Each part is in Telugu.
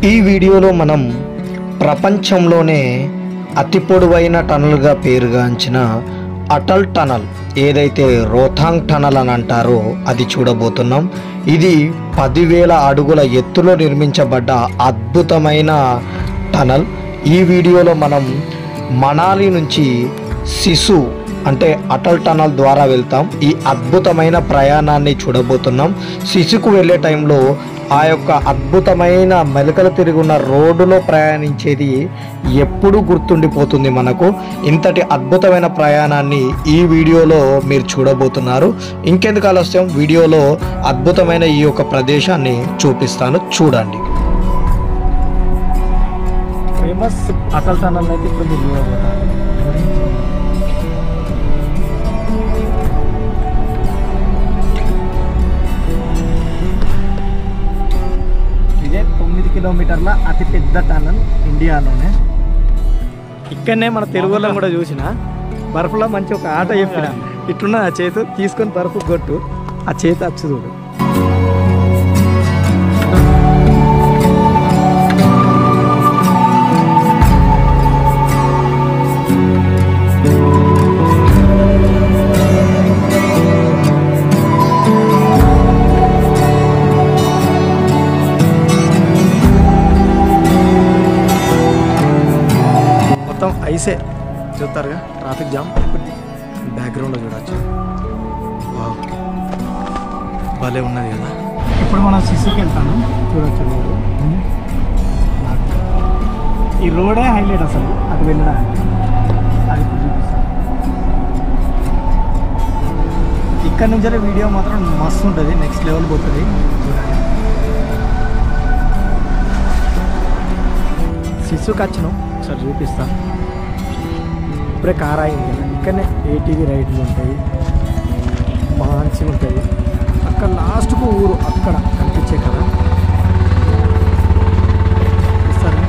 ఈ వీడియోలో మనం ప్రపంచంలోనే అతి పొడవైన టనల్గా పేరుగాంచిన అటల్ టనల్ ఏదైతే రోథాంగ్ టనల్ అని అంటారో అది చూడబోతున్నాం. ఇది 10,000 అడుగుల ఎత్తులో నిర్మించబడ్డ అద్భుతమైన టనల్. ఈ వీడియోలో మనం మనాలి నుంచి సిసు అంటే అటల్ టనల్ ద్వారా వెళ్తాం. ఈ అద్భుతమైన ప్రయాణాన్ని చూడబోతున్నాం. సిసుకు వెళ్ళే టైంలో ఆ యొక్క అద్భుతమైన మెలకలు తిరుగున్న రోడ్డులో ప్రయాణించేది ఎప్పుడూ గుర్తుండిపోతుంది మనకు. ఇంతటి అద్భుతమైన ప్రయాణాన్ని ఈ వీడియోలో మీరు చూడబోతున్నారు. ఇంకెందుకు ఆలస్యం, వీడియోలో అద్భుతమైన ఈ యొక్క ప్రదేశాన్ని చూపిస్తాను, చూడండి. ఫేమస్ అటల్ టనల్ అయితే ఇప్పుడు మీరు చూడబోతున్నారు. ఇదే 9 కిలోమీటర్ల అతిపెద్ద టనల్ ఇండియాలోనే. ఇక్కడనే మన తెలుగు వాళ్ళని కూడా చూసిన బర్ఫ్లో మంచి ఒక ఆట చెప్పిన, ఇట్లున్న ఆ చేతు తీసుకొని బర్ఫ్ కొట్టు, ఆ చేతి అచ్చు చూడు. ఐసే చూస్తారుగా, ట్రాఫిక్ జామ్. బ్యాక్గ్రౌండ్లో చూడవచ్చు, భలే ఉన్నది కదా. ఇప్పుడు మనం సిసుకి వెళ్తాను, చూడవచ్చు రోడ్డు. ఈ రోడే హైలైట్ అసలు అది వెళ్ళడానికి. అది చూపిస్తాను. ఇక్కడ నుంచి వీడియో మాత్రం మస్తు ఉంటుంది, నెక్స్ట్ లెవెల్ పోతుంది. చూడండి, సిసుకి వచ్చినాం, ఒకసారి చూపిస్తాను. ఇప్పుడే కార్ అయింది కదా, ఇక్కడనే ఏటీవీ రైడ్లు ఉంటాయి, మంచిగా ఉంటాయి. అక్కడ లాస్ట్కు ఊరు అక్కడ కనిపించే కదా, చూస్తారా?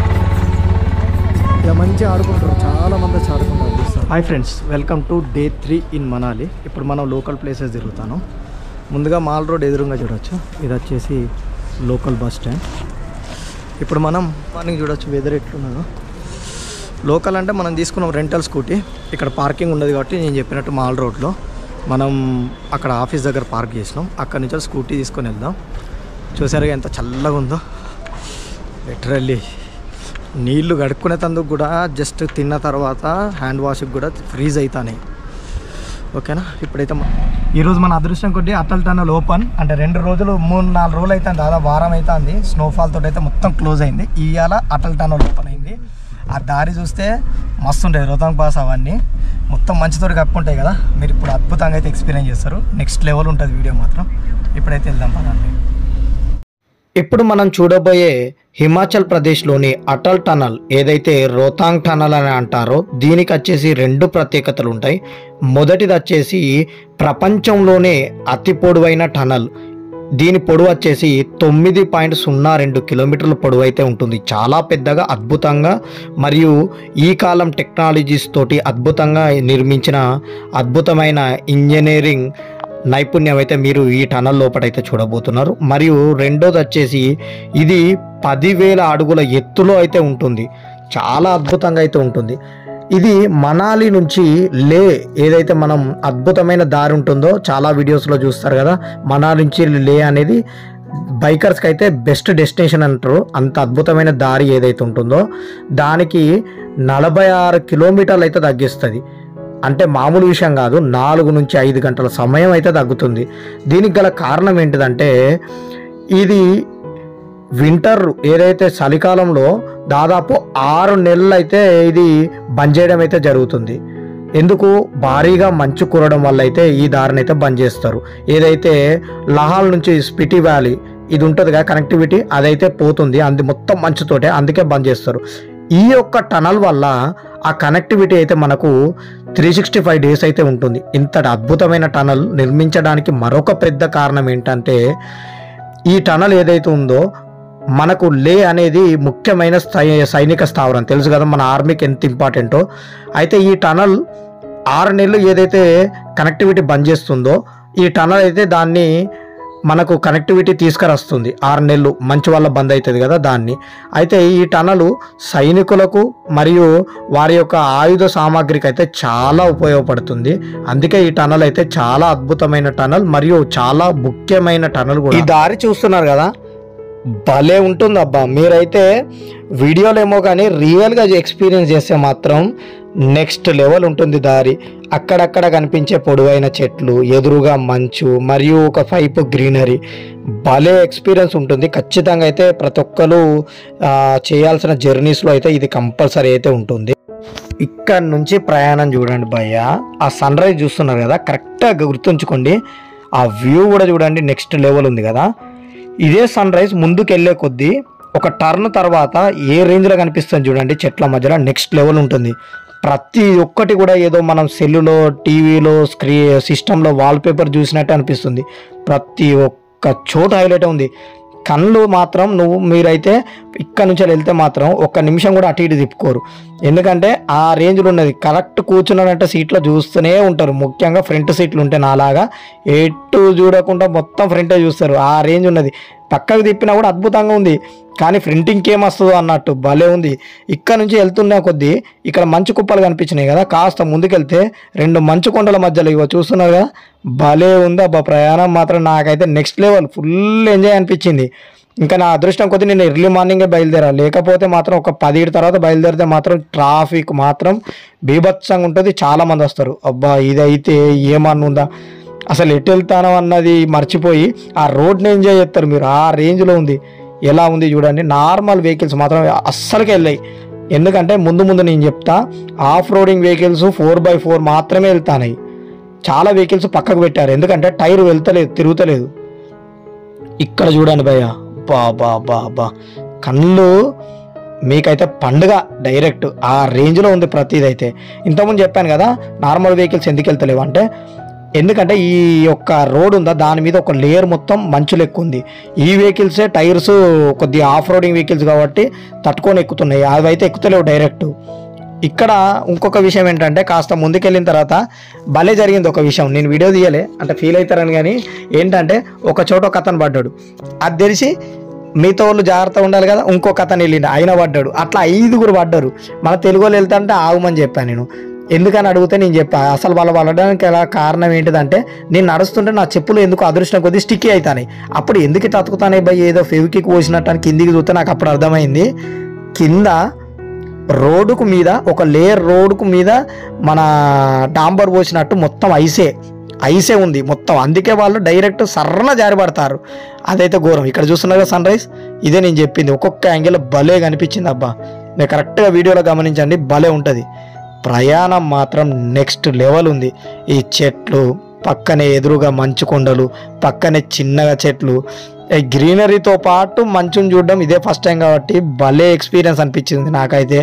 ఇక మంచిగా ఆడుకుంటారు, చాలా మంది వచ్చి ఆడుకుంటారు. చూస్తారు. Hi friends, welcome to day 3 in Manali. ఇప్పుడు మనం లోకల్ ప్లేసెస్ తిరుగుతాను. ముందుగా మాల్ రోడ్ ఎదురుగా చూడవచ్చు, ఇది వచ్చేసి లోకల్ బస్ స్టాండ్. ఇప్పుడు మనం మార్నింగ్ చూడవచ్చు వెదర్ ఎట్లున్నదో. లోకల్ అంటే మనం తీసుకున్న రెంటల్ స్కూటీ, ఇక్కడ పార్కింగ్ ఉండదు కాబట్టి నేను చెప్పినట్టు మాల్ రోడ్లో మనం అక్కడ ఆఫీస్ దగ్గర పార్క్ చేసినాం. అక్కడ నుంచి స్కూటీ తీసుకొని వెళ్దాం. చూసారుగా ఎంత చల్లగా ఉందో. లిటరల్లీ నీళ్లు కడుక్కునేందుకు కూడా జస్ట్ తిన్న తర్వాత హ్యాండ్ వాష్కి కూడా ఫ్రీజ్ అవుతాయి. ఓకేనా? ఇప్పుడైతే ఈరోజు మన అదృష్టం కొద్ది అటల్ టనల్ ఓపెన్ అంటే 2 రోజులు 3-4 రోజులు అవుతుంది, దాదాపు వారం అవుతుంది. స్నోఫాల్ తోటి అయితే మొత్తం క్లోజ్ అయింది. ఇవాళ అటల్ టనల్ ఓపెన్ అయింది. ఆ దారి చూస్తే మస్తు ఉంటాయి, రోహతాంగ్ పాస్ అవన్నీ మొత్తం మంచితోటి కప్పుకుంటాయి కదా. మీరు ఇప్పుడు అద్భుతంగా అయితే ఎక్స్పీరియన్స్ చేస్తారు. నెక్స్ట్ లెవెల్ ఉంటుంది వీడియో మాత్రం. ఇప్పుడైతే వెళ్దాం పదండి. ఇప్పుడు మనం చూడబోయే హిమాచల్ ప్రదేశ్లోని అటల్ టనల్ ఏదైతే రోహతాంగ్ టనల్ అని అంటారో దీనికి వచ్చేసి 2 ప్రత్యేకతలు ఉంటాయి. మొదటిది వచ్చేసి ప్రపంచంలోనే అతి పొడవైన టనల్. దీని పొడవు వచ్చేసి 9.02 కిలోమీటర్ల పొడవు అయితే ఉంటుంది. చాలా పెద్దగా, అద్భుతంగా మరియు ఈ కాలం టెక్నాలజీస్ తోటి అద్భుతంగా నిర్మించిన అద్భుతమైన ఇంజనీరింగ్ నైపుణ్యం అయితే మీరు ఈ టనల్ లోపలైతే చూడబోతున్నారు. మరియు రెండోది వచ్చేసి ఇది 10,000 అడుగుల ఎత్తులో అయితే ఉంటుంది. చాలా అద్భుతంగా అయితే ఉంటుంది. ఇది మనాలి నుంచి లే ఏదైతే మనం అద్భుతమైన దారి ఉంటుందో చాలా వీడియోస్లో చూస్తారు కదా, మనాలి నుంచి లే అనేది బైకర్స్కి అయితే బెస్ట్ డెస్టినేషన్ అంటారు. అంత అద్భుతమైన దారి ఏదైతే ఉంటుందో దానికి 46 కిలోమీటర్లు అయితే తగ్గిస్తుంది. అంటే మామూలు విషయం కాదు, 4 నుంచి 5 గంటల సమయం అయితే తగ్గుతుంది. దీనికి గల కారణం ఏంటిదంటే ఇది వింటర్ ఏదైతే చలికాలంలో దాదాపు 6 నెలలు అయితే ఇది బంద్ చేయడం అయితే జరుగుతుంది. ఎందుకు? భారీగా మంచు కురవడం వల్ల అయితే ఈ దారిని అయితే బంద్ చేస్తారు. ఏదైతే లహాల్ నుంచి స్పిటి వ్యాలీ ఇది ఉంటుంది కదా కనెక్టివిటీ, అదైతే పోతుంది. అది మొత్తం మంచుతోటే, అందుకే బంద్ చేస్తారు. ఈ యొక్క టనల్ వల్ల ఆ కనెక్టివిటీ అయితే మనకు 365 డేస్ అయితే ఉంటుంది. ఇంతటి అద్భుతమైన టనల్ నిర్మించడానికి మరొక పెద్ద కారణం ఏంటంటే ఈ టనల్ ఏదైతే ఉందో మనకు లే అనేది ముఖ్యమైన సైనిక స్థావరం. తెలుసు కదా మన ఆర్మీకి ఎంత ఇంపార్టెంటో. అయితే ఈ టనల్ 6 నెలలు ఏదైతే కనెక్టివిటీ బంద్ చేస్తుందో ఈ టనల్ అయితే దాన్ని మనకు కనెక్టివిటీ తీసుకురస్తుంది. 6 నెలలు మంచు వల్ల బంద్ అవుతుంది కదా దాన్ని. అయితే ఈ టనలు సైనికులకు మరియు వారి యొక్క ఆయుధ సామాగ్రికి అయితే చాలా ఉపయోగపడుతుంది. అందుకే ఈ టనల్ అయితే చాలా అద్భుతమైన టనల్ మరియు చాలా ముఖ్యమైన టనల్ కూడా. ఈ దారి చూస్తున్నారు కదా, భలే ఉంటుంది అబ్బా. మీరైతే వీడియోలో ఏమో కానీ రియల్గా ఎక్స్పీరియన్స్ చేస్తే మాత్రం నెక్స్ట్ లెవెల్ ఉంటుంది దారి. అక్కడక్కడ కనిపించే పొడవైన చెట్లు, ఎదురుగా మంచు మరియు ఒక వైపు గ్రీనరీ, భలే ఎక్స్పీరియన్స్ ఉంటుంది. ఖచ్చితంగా అయితే ప్రతి ఒక్కరు చేయాల్సిన జర్నీస్లో అయితే ఇది కంపల్సరీ అయితే ఉంటుంది. ఇక్కడ నుంచి ప్రయాణం చూడండి భయ్య, ఆ సన్ రైజ్ చూస్తున్నారు కదా, కరెక్ట్గా గుర్తుంచుకోండి. ఆ వ్యూ కూడా చూడండి, నెక్స్ట్ లెవెల్ ఉంది కదా. ఇదే సన్ రైజ్ ముందుకు వెళ్ళే కొద్దీ ఒక టర్న్ తర్వాత ఏ రేంజ్లో కనిపిస్తుంది చూడండి, చెట్ల మధ్యలో నెక్స్ట్ లెవెల్ ఉంటుంది. ప్రతి ఒక్కటి కూడా ఏదో మనం సెల్లులో, టీవీలో, సిస్టంలో వాల్పేపర్ చూసినట్టు అనిపిస్తుంది. ప్రతి ఒక్క చోట హైలైట్ ఉంది. కళ్ళు మాత్రం మీరైతే ఇక్కడ నుంచి వెళ్తే మాత్రం ఒక్క నిమిషం కూడా అటు ఇటు తిప్పుకోరు. ఎందుకంటే ఆ రేంజ్లో ఉన్నది. కరెక్ట్ కూర్చున్నారంటే సీట్లో చూస్తూనే ఉంటారు. ముఖ్యంగా ఫ్రంట్ సీట్లు ఉంటే నాలాగా ఎటు చూడకుండా మొత్తం ఫ్రంటే చూస్తారు. ఆ రేంజ్ ఉన్నది. పక్కకు తిప్పినా కూడా అద్భుతంగా ఉంది. కానీ ఫ్రంట్ ఇంకేమొస్తుందో అన్నట్టు భలే ఉంది. ఇక్కడ నుంచి వెళ్తున్న కొద్దీ ఇక్కడ మంచు కుప్పలు కనిపించినాయి కదా, కాస్త ముందుకెళ్తే 2 మంచు కొండల మధ్యలో ఇవో చూస్తున్నారు కదా, భలే ఉంది అబ్బా. ప్రయాణం మాత్రం నాకైతే నెక్స్ట్ లెవెల్, ఫుల్ ఎంజాయ్ అనిపించింది. ఇంకా నా అదృష్టం కొద్దీ నేను ఎర్లీ మార్నింగే బయలుదేరా, లేకపోతే మాత్రం ఒక 10 తర్వాత బయలుదేరితే మాత్రం ట్రాఫిక్ మాత్రం బీభత్సంగా ఉంటుంది. చాలామంది వస్తారు. అబ్బా ఇదైతే ఏమన్నా ఉందా, అసలు ఎటు వెళ్తానో అన్నది మర్చిపోయి ఆ రోడ్ని ఎంజాయ్ చేస్తారు మీరు. ఆ రేంజ్లో ఉంది. ఎలా ఉంది చూడండి. నార్మల్ వెహికల్స్ మాత్రం అస్సలకి వెళ్ళాయి. ఎందుకంటే ముందు నేను చెప్తా, ఆఫ్ రోడింగ్ వెహికల్స్ 4x4 మాత్రమే వెళ్తాయి. చాలా వెహికల్స్ పక్కకు పెట్టారు, ఎందుకంటే టైర్ వెళ్తలేదు, తిరుగుతలేదు. ఇక్కడ చూడండి భయ్య, బా కళ్ళు మీకైతే పండుగ డైరెక్ట్ ఆ రేంజ్లో ఉంది ప్రతిదైతే. ఇంతకుముందు చెప్పాను కదా నార్మల్ వెహికల్స్ ఎందుకు వెళ్తలేవు అంటే, ఎందుకంటే ఈ యొక్క రోడ్ ఉందా దాని మీద ఒక లేయర్ మొత్తం మంచు లెక్క ఉంది. ఈ వెహికల్సే టైర్స్ కొద్దిగా ఆఫ్ రోడింగ్ వెహికల్స్ కాబట్టి తట్టుకొని ఎక్కుతున్నాయి, అవి అయితే ఎక్కుతలేవు డైరెక్ట్. ఇక్కడ ఇంకొక విషయం ఏంటంటే, కాస్త ముందుకెళ్ళిన తర్వాత భలే జరిగింది ఒక విషయం. నేను వీడియో తీయలే అంటే ఫీల్ అవుతారని, కానీ ఏంటంటే ఒక చోట ఒక అతను పడ్డాడు. అది తెలిసి మీతో వాళ్ళు జాగ్రత్త ఉండాలి కదా, ఇంకొక అతను వెళ్ళిండు, ఆయన పడ్డాడు. అట్లా 5గురు పడ్డారు. మన తెలుగు వాళ్ళు వెళ్తాంటే ఆగమని చెప్పాను నేను. ఎందుకని అడిగితే నేను చెప్పాను అసలు వాళ్ళు పడడానికి ఎలా కారణం ఏంటిదంటే, నేను నడుస్తుంటే నా చెప్పులు ఎందుకు అదృష్టం కొద్దీ స్టిక్కీ అవుతాయి. అప్పుడు ఎందుకు తతుకుతానే భయ్, ఏదో ఫెవికిక్ పోసినట్టు అని కిందికి చూస్తే నాకు అప్పుడు అర్థమైంది. కింద రోడ్డుకు మీద ఒక లేయర్, రోడ్డుకు మీద మన డాంబర్ పోసినట్టు మొత్తం ఐసే ఉంది మొత్తం. అందుకే వాళ్ళు డైరెక్ట్ సర్రన జారిపడతారు. అదైతే ఘోరం. ఇక్కడ చూస్తున్నారు సన్ రైజ్, ఇదే నేను చెప్పింది. ఒక్కొక్క యాంగిల్ భలే కనిపించింది అబ్బా. మీరు కరెక్ట్గా వీడియోలో గమనించండి, భలే ఉంటుంది. ప్రయాణం మాత్రం నెక్స్ట్ లెవెల్ ఉంది. ఈ చెట్లు పక్కనే ఎదురుగా మంచు కొండలు, పక్కనే చిన్నగా చెట్లు, గ్రీనరీతో పాటు మంచుని చూడడం ఇదే ఫస్ట్ టైం కాబట్టి భలే ఎక్స్పీరియన్స్ అనిపించింది నాకైతే.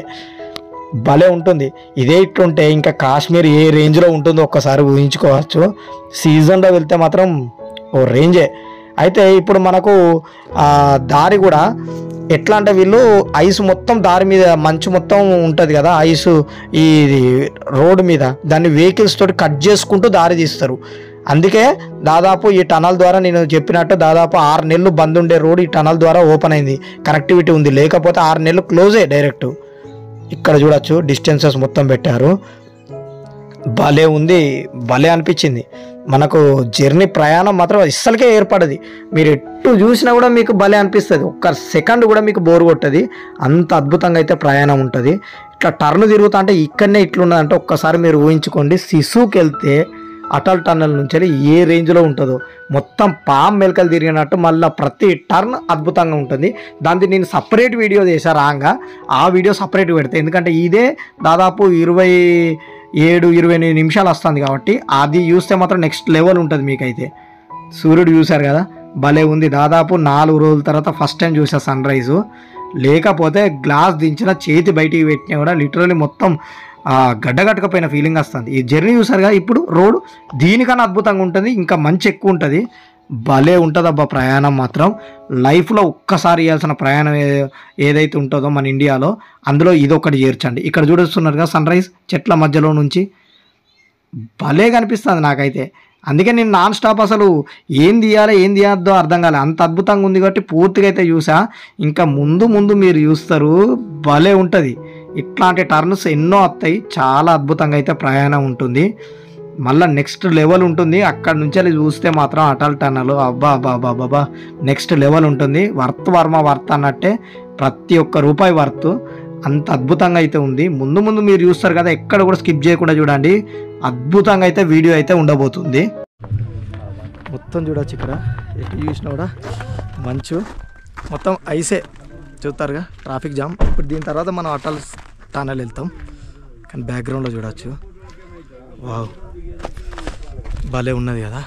భలే ఉంటుంది. ఇదే ఇట్లుంటే ఇంకా కాశ్మీర్ ఏ రేంజ్లో ఉంటుందో ఒక్కసారి ఊహించుకోవచ్చు. సీజన్లో వెళ్తే మాత్రం ఓ రేంజే. అయితే ఇప్పుడు మనకు దారి కూడా ఎట్లా అంటే, వీళ్ళు ఐస్ మొత్తం దారి మీద మంచు మొత్తం ఉంటుంది కదా, ఐస్ ఈ రోడ్డు మీద దాన్ని వెహికల్స్ తోటి కట్ చేసుకుంటూ దారి తీస్తారు. అందుకే దాదాపు ఈ టనల్ ద్వారా నేను చెప్పినట్టు దాదాపు 6 నెలలు బంద్ ఉండే రోడ్ ఈ టనల్ ద్వారా ఓపెన్ అయింది. కనెక్టివిటీ ఉంది, లేకపోతే 6 నెలలు క్లోజే డైరెక్ట్. ఇక్కడ చూడొచ్చు డిస్టెన్సెస్ మొత్తం పెట్టారు. భలే ఉంది, భలే అనిపించింది. మనకు జర్నీ ప్రయాణం మాత్రం అస్సలకే ఏర్పడది. మీరు ఎటు చూసినా కూడా మీకు భలే అనిపిస్తుంది. ఒక్క సెకండ్ కూడా మీకు బోర్ కొట్టది. అంత అద్భుతంగా అయితే ప్రయాణం ఉంటుంది. ఇట్లా టర్న్ తిరుగుతా అంటే ఇక్కడనే ఇట్లున్నదంటే ఒక్కసారి మీరు ఊహించుకోండి. సిసుకి వెళ్తే అటల్ టన్నల్ నుంచి ఏ రేంజ్లో ఉంటుందో, మొత్తం పామ్ మెలకలు తిరిగినట్టు మళ్ళీ ప్రతి టర్న్ అద్భుతంగా ఉంటుంది. దాన్ని నేను సపరేట్ వీడియో చేశా రాంగా, ఆ వీడియో సపరేట్ పెడతా. ఎందుకంటే ఇదే దాదాపు 27-28 నిమిషాలు వస్తుంది కాబట్టి అది చూస్తే మాత్రం నెక్స్ట్ లెవెల్ ఉంటుంది మీకైతే. సూర్యుడు చూశారు కదా, భలే ఉంది. దాదాపు 4 రోజుల తర్వాత ఫస్ట్ టైం చూసా సన్ రైజు. లేకపోతే గ్లాస్ దించిన చేతి బయటికి పెట్టినా కూడా లిటరలీ మొత్తం గడ్డగట్టకపోయిన ఫీలింగ్ వస్తుంది. ఈ జర్నీ చూసారు కదా, ఇప్పుడు రోడ్ దీనికన్నా అద్భుతంగా ఉంటుంది, ఇంకా మంచి ఎక్కువ ఉంటుంది. భలే ఉంటుంది అబ్బా ప్రయాణం మాత్రం. లైఫ్లో ఒక్కసారి చేయాల్సిన ప్రయాణం ఏదైతే ఉంటుందో మన ఇండియాలో, అందులో ఇదొకటి చేర్చండి. ఇక్కడ చూస్తున్నారు కదా సన్ రైజ్ చెట్ల మధ్యలో నుంచి, భలే కనిపిస్తుంది నాకైతే. అందుకే నేను నాన్ స్టాప్ అసలు ఏం తీయాలో ఏం తీయద్దో అర్థం కాలే, అంత అద్భుతంగా ఉంది కాబట్టి పూర్తిగా అయితే చూసా. ఇంకా ముందు ముందు మీరు చూస్తారు, భలే ఉంటుంది. ఇట్లాంటి టర్న్స్ ఎన్నో వస్తాయి, చాలా అద్భుతంగా అయితే ప్రయాణం ఉంటుంది. మళ్ళీ నెక్స్ట్ లెవెల్ ఉంటుంది. అక్కడ నుంచి వెళ్ళి చూస్తే మాత్రం అటల్ టన్నల్ అబ్బా అబ్బా అబ్బా అబ్బా నెక్స్ట్ లెవెల్ ఉంటుంది. వర్త్ వర్త్ అన్నట్టే, ప్రతి ఒక్క రూపాయి వర్త్. అంత అద్భుతంగా అయితే ఉంది. ముందు ముందు మీరు చూస్తారు కదా, ఎక్కడ కూడా స్కిప్ చేయకుండా చూడండి, అద్భుతంగా అయితే వీడియో అయితే ఉండబోతుంది. మొత్తం చూడొచ్చు, ఇక్కడ ఎటు చూసినా కూడా మంచు, మొత్తం ఐసే చూస్తారుగా, ట్రాఫిక్ జామ్. ఇప్పుడు దీని తర్వాత మనం అటల్ టనల్ వెళ్తాం. కానీ బ్యాక్గ్రౌండ్లో చూడొచ్చు, వావ్ భలే ఉన్నది కదా,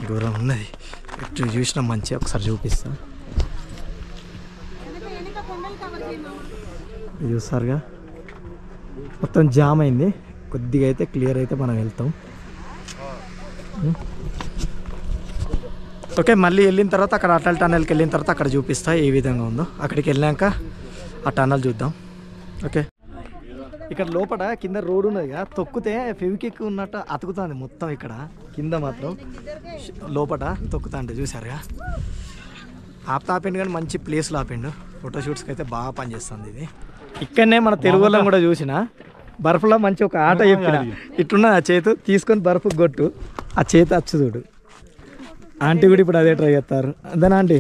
దూరం ఉన్నది. ఎటు చూసినా మంచిగా, ఒకసారి చూపిస్తా. చూస్తారుగా మొత్తం జామ్ అయింది. కొద్దిగా అయితే క్లియర్ అయితే మనం వెళ్తాం. ఓకే, మళ్ళీ వెళ్ళిన తర్వాత అక్కడ అటల్ టనల్కి వెళ్ళిన తర్వాత అక్కడ చూపిస్తా ఏ విధంగా ఉందో. అక్కడికి వెళ్ళాక ఆ టనల్ చూద్దాం. ఓకే, ఇక్కడ లోపల కింద రోడ్ ఉన్నదిగా, తొక్కితే ఫెవికిక్ ఉన్నట్టు అతుకుతుంది మొత్తం. ఇక్కడ కింద మాత్రం లోపల తొక్కుతా అంటే చూసారుగా, ఆపిండు కానీ మంచి ప్లేస్లో ఆపిండు. ఫోటోషూట్స్కి అయితే బాగా పనిచేస్తుంది ఇది. ఇక్కడనే మన తెలుగు వాళ్ళం కూడా చూసిన, బర్ఫ్లో మంచి ఒక ఆట చెప్పిన, ఇట్టున్న ఆ చేతు తీసుకొని బర్ఫ్ కొట్టు, ఆ చేతి అచ్చు చూడు. ఆంటీ కూడా ఇప్పుడు అదే ట్రై చేస్తారు. అదేనా ఆంటీ?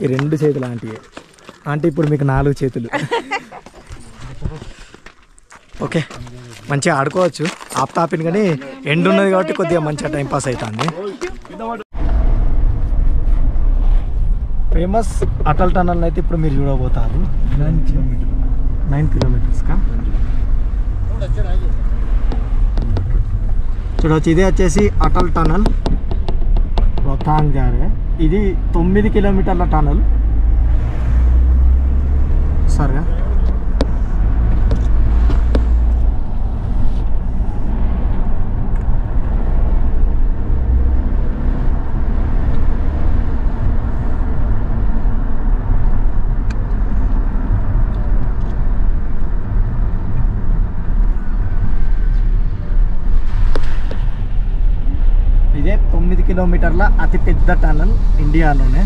ఈ 2 చేతులు ఆంటీ ఇప్పుడు మీకు 4 చేతులు. ఓకే, మంచిగా ఆడుకోవచ్చు. ఆపిన కానీ ఎండ్ ఉన్నది కాబట్టి కొద్దిగా మంచిగా టైంపాస్ అవుతుంది. ఫేమస్ అటల్ టనల్ అయితే ఇప్పుడు మీరు చూడబోతారు. 9 కిలోమీటర్స్కా చూడవచ్చు. ఇదే వచ్చేసి అటల్ టనల్ రోహతాంగ్ గారే. ఇది 9 కిలోమీటర్ల టనల్ సరిగా. ఇదే 9 కిలోమీటర్ల అతిపెద్ద టనల్ ఇండియాలోనే.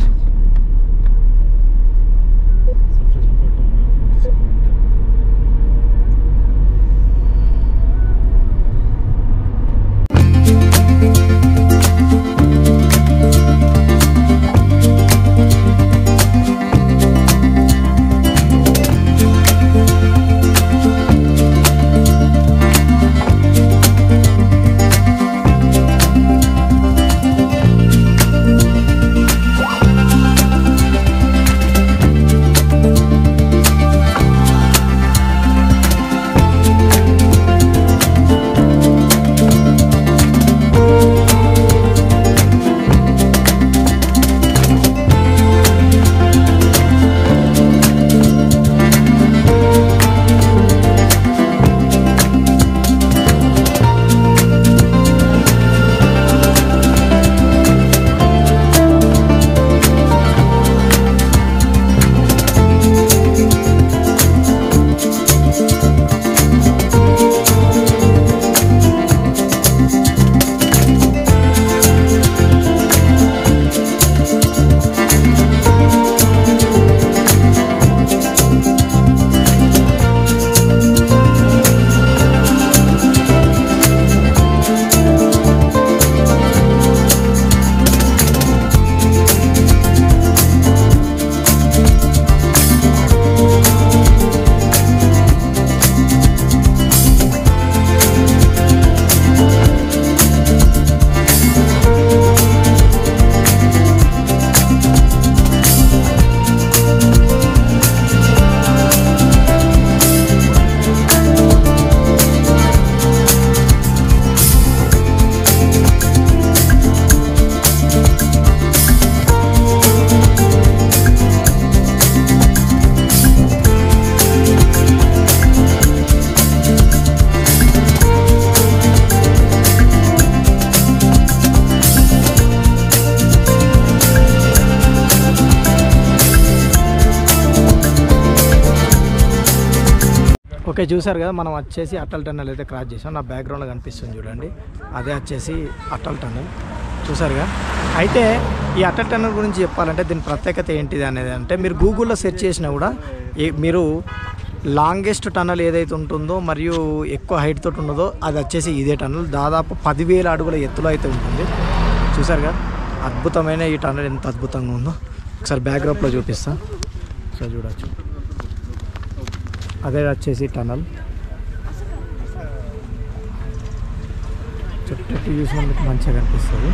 ఓకే, చూసారు కదా, మనం వచ్చేసి అటల్ టన్నెల్ అయితే క్రాస్ చేసాం. నా బ్యాక్గ్రౌండ్లో కనిపిస్తుంది చూడండి, అదే వచ్చేసి అటల్ టన్నెల్. చూసారుగా. అయితే ఈ అటల్ టన్నెల్ గురించి చెప్పాలంటే దీని ప్రత్యేకత ఏంటిది అనేది అంటే, మీరు గూగుల్లో సెర్చ్ చేసినా కూడా మీరు లాంగెస్ట్ టన్నల్ ఏదైతే ఉంటుందో మరియు ఎక్కువ హైట్ తోటి ఉన్నదో అది వచ్చేసి ఇదే టన్నల్. దాదాపు 10,000 అడుగుల ఎత్తులో అయితే ఉంటుంది. చూసారుగా, అద్భుతమైన ఈ టన్నల్ ఎంత అద్భుతంగా ఉందో ఒకసారి బ్యాక్గ్రౌండ్లో చూపిస్తా. ఒకసారి చూడవచ్చు, అదే వచ్చేసి టన్నల్. చుట్టూ చూసిన మీకు మంచిగా కనిపిస్తుంది.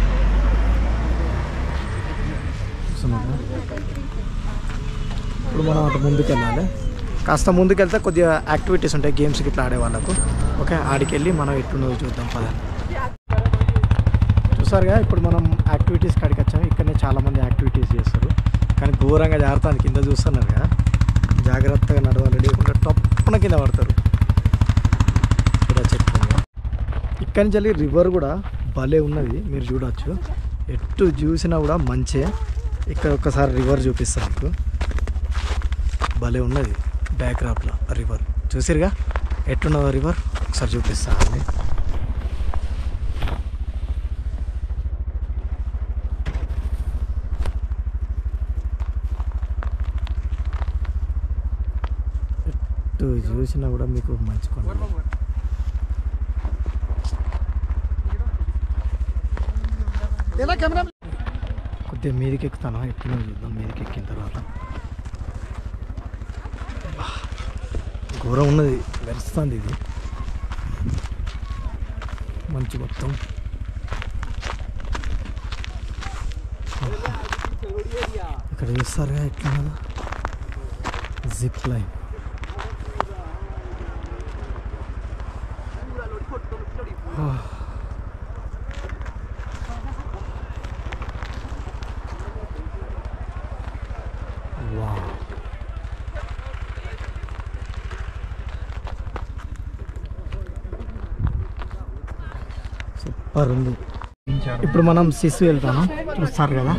ఇప్పుడు మనం అటు ముందుకు వెళ్ళాలి. కాస్త ముందుకు వెళ్తే కొద్దిగా యాక్టివిటీస్ ఉంటాయి గేమ్స్కి ఇట్లా ఆడే వాళ్ళకు. ఓకే, ఆడికి వెళ్ళి మనం ఎట్లున్నదో చూద్దాం పద. చూసారుగా, ఇప్పుడు మనం యాక్టివిటీస్కి ఆడికి వచ్చాము. ఇక్కడనే చాలామంది యాక్టివిటీస్ చేస్తారు, కానీ ఘోరంగా జాగ్రత్త కింద చూస్తున్నారు కదా, జాగ్రత్తగా నడవాలి, లేకుండా టప్పున కింద పడతారు. ఇక్కడ చెప్తాను, ఇక్కడి నుంచి వెళ్ళి రివర్ కూడా భలే ఉన్నది, మీరు చూడవచ్చు. ఎటు చూసినా కూడా మంచిగా. ఇక్కడ ఒక్కసారి రివర్ చూపిస్తాను మీకు, భలే ఉన్నది బ్యాక్గ్రాప్లో రివర్. చూసిరుగా ఎట్టున్నదో రివర్, ఒకసారి చూపిస్తాను. ఎటు చూసినా కూడా మీకు మంచి కొండ. కొద్దిగా మీదకి ఎక్కుతాను, ఎట్లా చూద్దాం. మీదకి ఎక్కిన తర్వాత ఘోరం ఉన్నది, వెరుస్తుంది ఇది మంచి మొత్తం. ఇక్కడ చూస్తారుగా ఎట్లా జిప్ లైన్. సూపర్ ఉంది. ఇప్పుడు మనం శిశు వెళ్తాను, చూస్తారు కదా,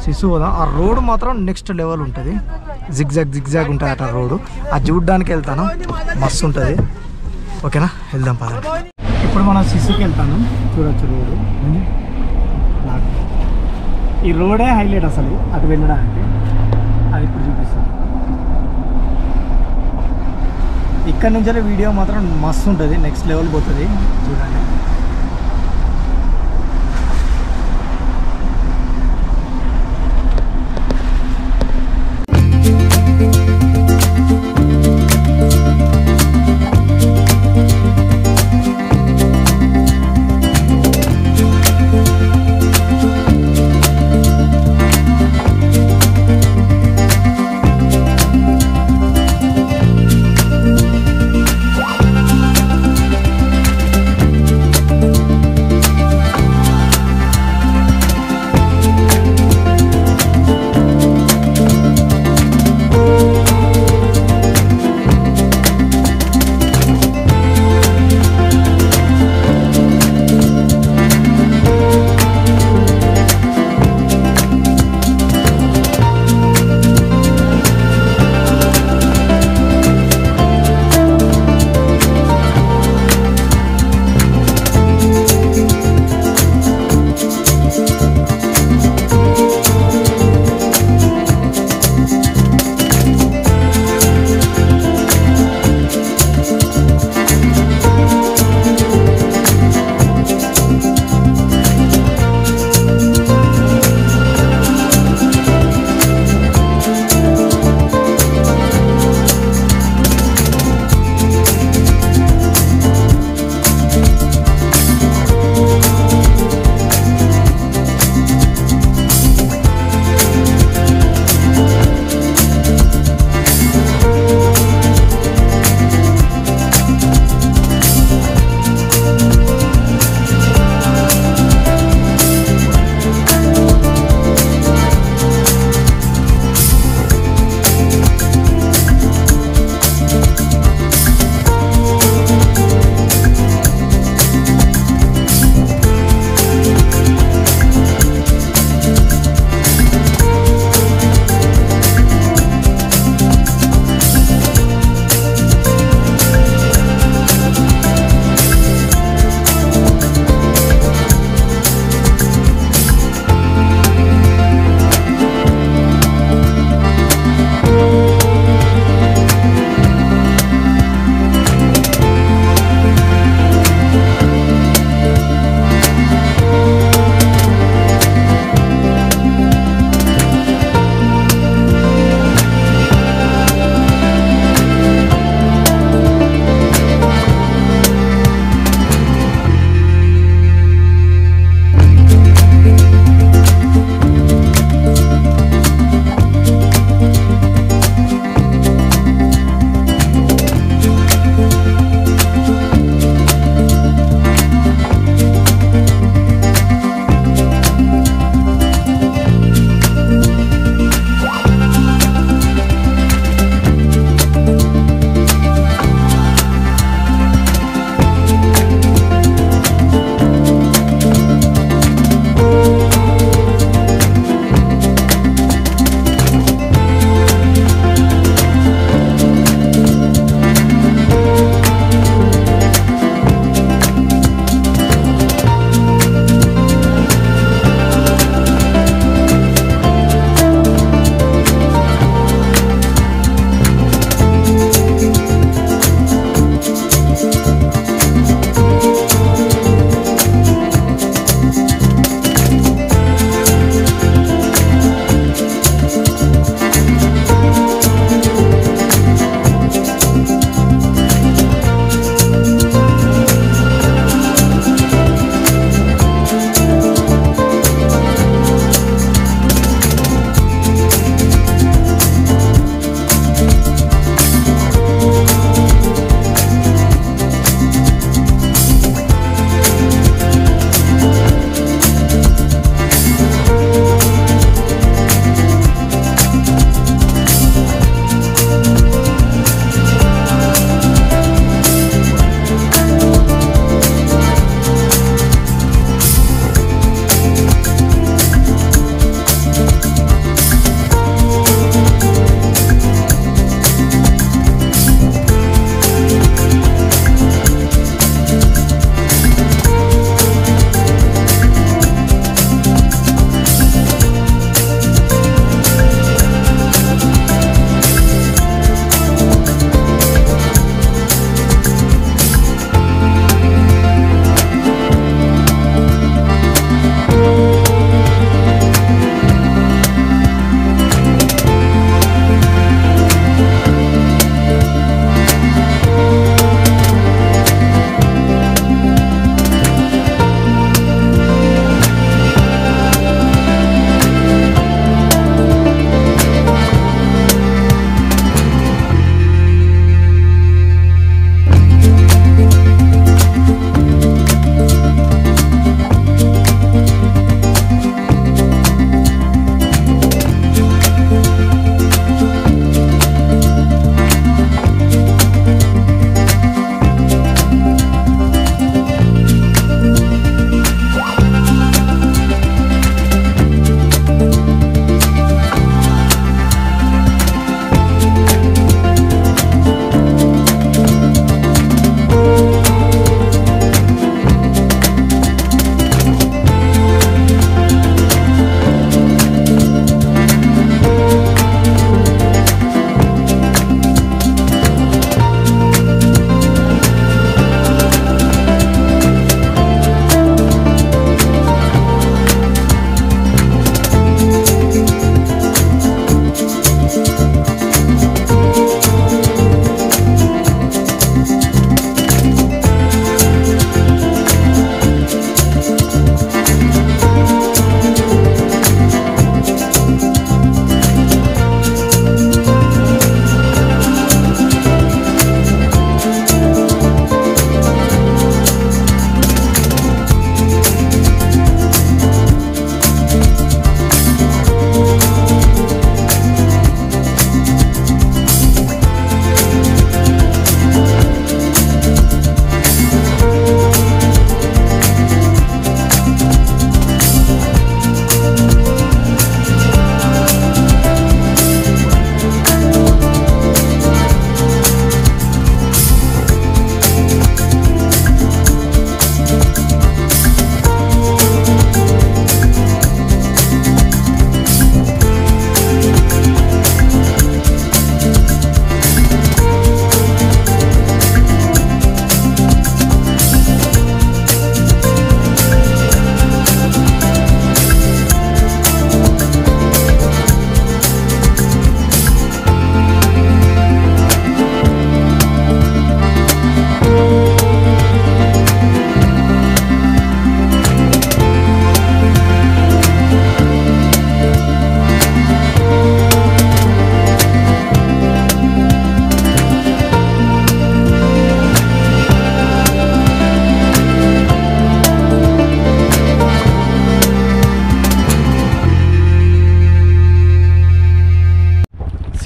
శిశు పోదాం. ఆ రోడ్ మాత్రం నెక్స్ట్ లెవెల్ ఉంటుంది, జిగ్జాగ్ ఉంటుంది అట రోడ్డు. అది చూడ్డానికి వెళ్తాను, మస్తు ఉంటుంది. ఓకేనా, వెళ్దాం పద. ఇప్పుడు మనం శిశుకి వెళ్తాను, చూడొచ్చు రోడ్డు. ఈ రోడే హైలైట్ అసలు అటు వెళ్ళడానికి, అది ఇప్పుడు చూపిస్తాను. ఇక్కడ నుంచి వీడియో మాత్రం మస్తు ఉంటుంది, నెక్స్ట్ లెవెల్ పోతుంది, చూడండి.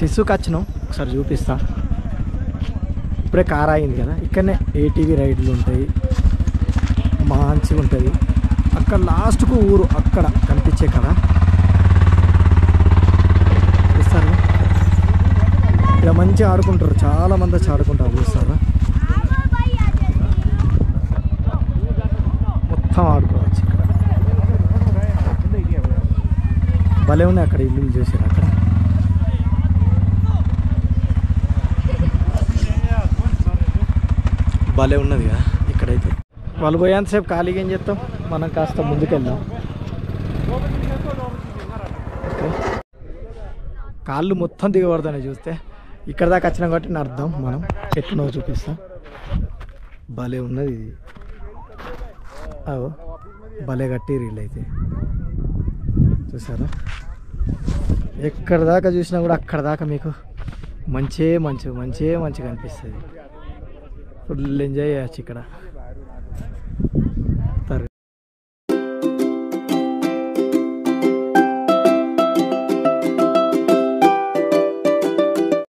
శిశుకి వచ్చినాం, ఒకసారి చూపిస్తా. ఇప్పుడే కార్ అయింది కదా, ఇక్కడనే ఏటీవీ రైడ్లు ఉంటాయి, మంచిగా ఉంటుంది. అక్కడ లాస్ట్కు ఊరు అక్కడ కనిపించే కదా చూస్తారు. ఇలా మంచిగా ఆడుకుంటారు, చాలా మంది వచ్చి ఆడుకుంటారు చూస్తారా. మొత్తం ఆడుకోవచ్చు ఇక్కడ. భలే ఉన్నాయి అక్కడ ఇల్లు చేశారు. అక్కడ భలే ఉన్నది కదా. ఇక్కడైతే వాళ్ళు పోయేంతసేపు ఖాళీగా ఏం చేస్తాం, మనం కాస్త ముందుకెళ్దాం. కాళ్ళు మొత్తం దిగబడతాయి చూస్తే. ఇక్కడ దాకా వచ్చినాం కాబట్టి నేను అర్థం మనం ఎట్లునో చూపిస్తాం. భలే ఉన్నది ఇది. అవు భలే కట్టి రీల్ అయితే చూసారా. ఎక్కడ దాకా చూసినా కూడా అక్కడ దాకా మీకు మంచిగా అనిపిస్తుంది. ఫుల్ ఎంజాయ్ చేయచ్చు ఇక్కడ.